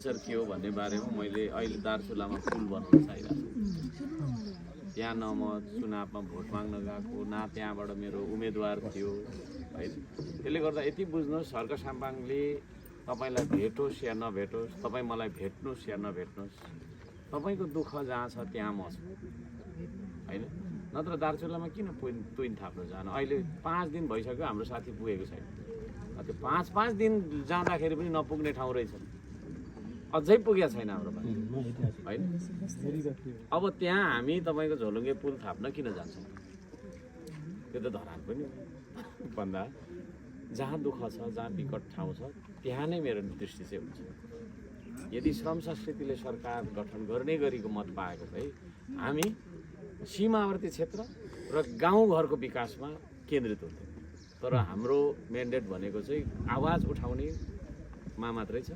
Sir के हो भन्ने बारेमा मैले अहिले दार्चुलामा पुल बनाउन चाहिरहेको छु। त्यहाँ न म चुनावमा भोट माग्न गएको, न त्यहाँबाट मेरो उम्मेदवार थियो है। त्यसले गर्दा यति बुझ्नुहोस्, हर्क साम्पाङले तपाईँलाई भेटोस् या नभेटोस्, तपाईँ मलाई भेट्नुहोस् या नभेट्नुहोस्, तपाईँको दुःख जहाँ छ त्यहाँ म छु होइन। नत्र दार्चुलामा किन तुइन थाप्नु जान। अहिले 5 दिन भइसक्यो हाम्रो साथी पुगेको छैन। त्यो 5 दिन जाँदाखेरि पनि नपुग्ने ठाउँ रहेछ, अझै पुगेको छैन हाम्रो होइन। अब त्यहाँ हामी तपाईँको झोलुङ्गे पुल थाप्न किन जान्छौँ? त्यो त धरान पनि भन्दा जहाँ दुःख छ, जहाँ विकट ठाउँ छ, त्यहाँ नै मेरो दृष्टि चाहिँ हुन्छ। यदि श्रम संस्कृतिले सरकार गठन गर्ने गरीको मत पाएको भए हामी सीमावर्ती क्षेत्र र गाउँघरको विकासमा केन्द्रित हुन्थ्यौँ। तर हाम्रो म्यान्डेट भनेको चाहिँ आवाज उठाउनेमा मात्रै छ।